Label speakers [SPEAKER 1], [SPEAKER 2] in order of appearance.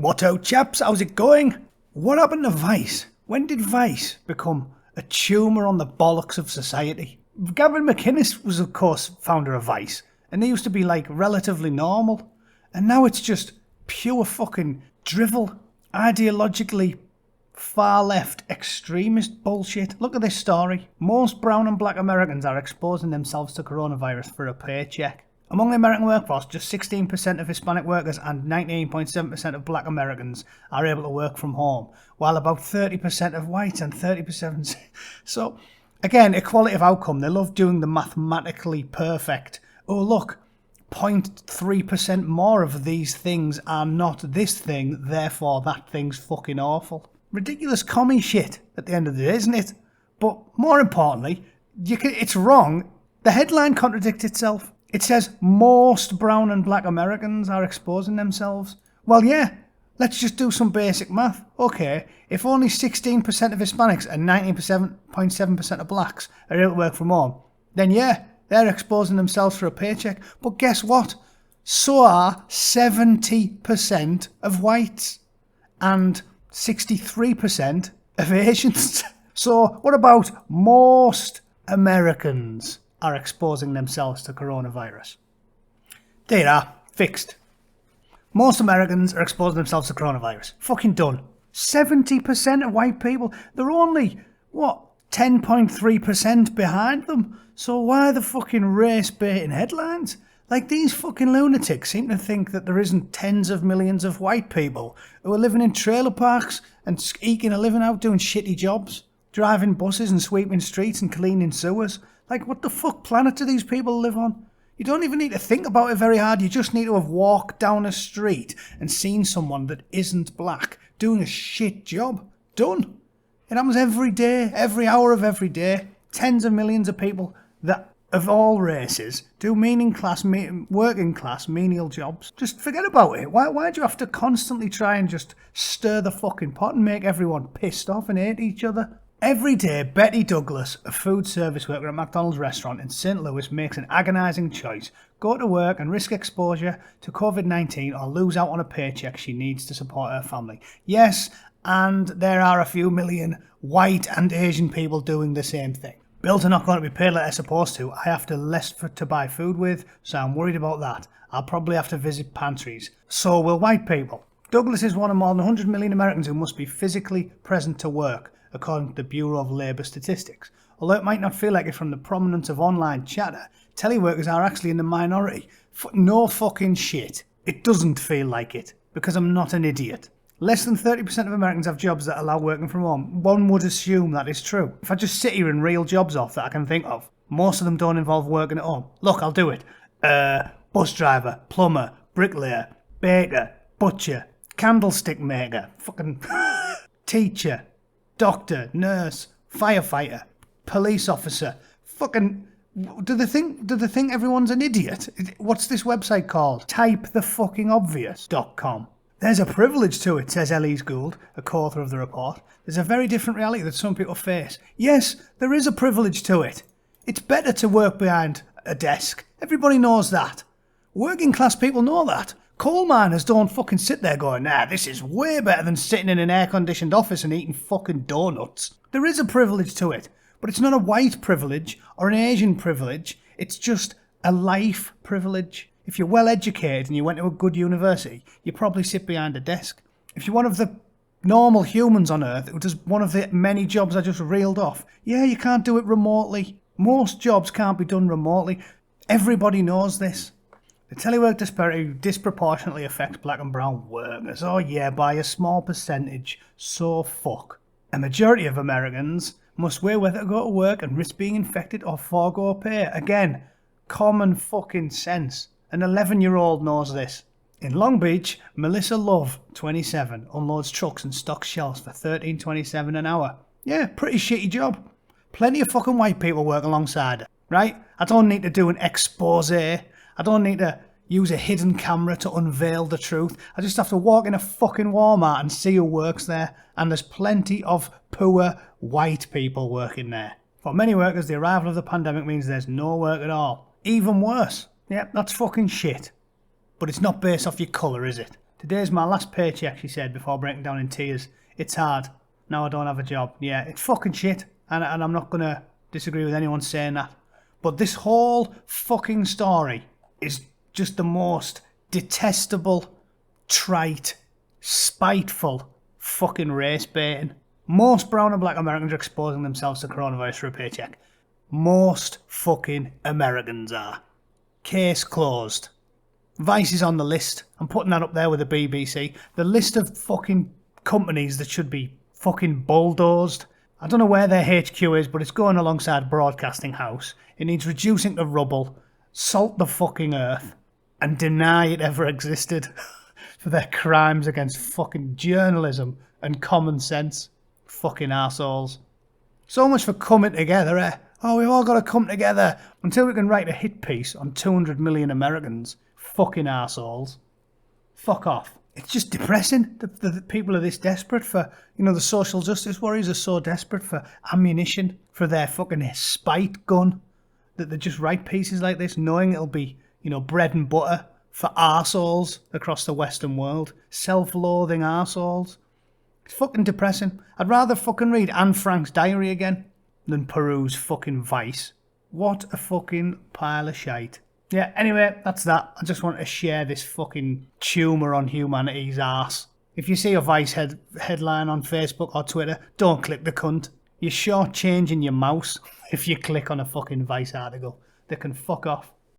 [SPEAKER 1] What out, chaps? How's it going? What happened to Vice? When did Vice become a tumour on the bollocks of society? Gavin McInnes was, of course, founder of Vice, and they used to be, like, relatively normal. And now it's just pure fucking drivel, ideologically far-left extremist bullshit. Look at this story. Most brown and black Americans are exposing themselves to coronavirus for a paycheck. Among the American workforce, just 16% of Hispanic workers and 19.7% of black Americans are able to work from home, while about 30% of whites and 30%... So, again, equality of outcome. They love doing the mathematically perfect. Oh, look, 0.3% more of these things are not this thing, therefore that thing's fucking awful. Ridiculous commie shit at the end of the day, isn't it? But more importantly, it's wrong. The headline contradicts itself. It says most brown and black Americans are exposing themselves. Well, yeah, let's just do some basic math. Okay, if only 16% of Hispanics and 19.7% of blacks are able to work from home, then yeah, they're exposing themselves for a paycheck. But guess what? So are 70% of whites and 63% of Asians. So what about most Americans are exposing themselves to coronavirus? There you are, fixed. Most Americans are exposing themselves to coronavirus. Fucking done. 70% of white people, they're only, 10.3% behind them. So why the fucking race-baiting headlines? Like, these fucking lunatics seem to think that there isn't tens of millions of white people who are living in trailer parks and eking a living out doing shitty jobs, driving buses and sweeping streets and cleaning sewers. Like, what the fuck planet do these people live on? You don't even need to think about it very hard. You just need to have walked down a street and seen someone that isn't black doing a shit job. Done. It happens every day, every hour of every day. Tens of millions of people that of all races do working class menial jobs. Just forget about it. Why do you have to constantly try and just stir the fucking pot and make everyone pissed off and hate each other? Every day, Betty Douglas, a food service worker at McDonald's restaurant in St. Louis, makes an agonising choice. Go to work and risk exposure to COVID-19 or lose out on a paycheck she needs to support her family. Yes, and there are a few million white and Asian people doing the same thing. Bills are not going to be paid like they're supposed to. I have to less to buy food with, so I'm worried about that. I'll probably have to visit pantries. So will white people. Douglas is one of more than 100 million Americans who must be physically present to work, according to the Bureau of Labour Statistics. Although it might not feel like it from the prominence of online chatter, teleworkers are actually in the minority. No fucking shit. It doesn't feel like it, because I'm not an idiot. Less than 30% of Americans have jobs that allow working from home. One would assume that is true. If I just sit here and reel jobs off that I can think of, most of them don't involve working at home. Look, I'll do it. Bus driver, plumber, bricklayer, baker, butcher, candlestick maker, fucking teacher, doctor, nurse, firefighter, police officer. Fucking, do they think everyone's an idiot? What's this website called? typethefuckingobvious.com. There's a privilege to it, says Elise Gould, a co-author of the report. There's a very different reality that some people face. Yes, there is a privilege to it. It's better to work behind a desk. Everybody knows that. Working class people know that. Coal miners don't fucking sit there going, this is way better than sitting in an air-conditioned office and eating fucking donuts. There is a privilege to it, but it's not a white privilege or an Asian privilege. It's just a life privilege. If you're well educated and you went to a good university, you probably sit behind a desk. If you're one of the normal humans on Earth who does one of the many jobs I just reeled off, yeah, you can't do it remotely. Most jobs can't be done remotely. Everybody knows this. The telework disparity disproportionately affects black and brown workers. Oh yeah, by a small percentage. So fuck. A majority of Americans must weigh whether to go to work and risk being infected or forego pay. Again, common fucking sense. An 11-year-old knows this. In Long Beach, Melissa Love, 27, unloads trucks and stocks shelves for $13.27 an hour. Yeah, pretty shitty job. Plenty of fucking white people work alongside her, right? I don't need to do an expose. I don't need to use a hidden camera to unveil the truth. I just have to walk in a fucking Walmart and see who works there. And there's plenty of poor white people working there. For many workers, the arrival of the pandemic means there's no work at all. Even worse. Yeah, that's fucking shit. But it's not based off your colour, is it? Today's my last paycheck, she said before breaking down in tears. It's hard. Now I don't have a job. Yeah, it's fucking shit. And I'm not going to disagree with anyone saying that. But this whole fucking story is just the most detestable, trite, spiteful fucking race baiting. Most brown and black Americans are exposing themselves to coronavirus for a paycheck. Most fucking Americans are. Case closed. Vice is on the list. I'm putting that up there with the BBC. The list of fucking companies that should be fucking bulldozed. I don't know where their HQ is, but it's going alongside Broadcasting House. It needs reducing to rubble, salt the fucking earth, and deny it ever existed for their crimes against fucking journalism and common sense. Fucking arseholes. So much for coming together, eh? Oh, we've all got to come together until we can write a hit piece on 200 million Americans. Fucking arseholes. Fuck off. It's just depressing that the people are this desperate for, the social justice warriors are so desperate for ammunition for their fucking spite gun that they just write pieces like this knowing it'll be, bread and butter for arseholes across the Western world. Self-loathing arseholes. It's fucking depressing. I'd rather fucking read Anne Frank's diary again than peruse fucking Vice. What a fucking pile of shite. Yeah, anyway, that's that. I just want to share this fucking tumour on humanity's arse. If you see a Vice headline on Facebook or Twitter, don't click the cunt. You're shortchanging your mouse if you click on a fucking Vice article. They can fuck off.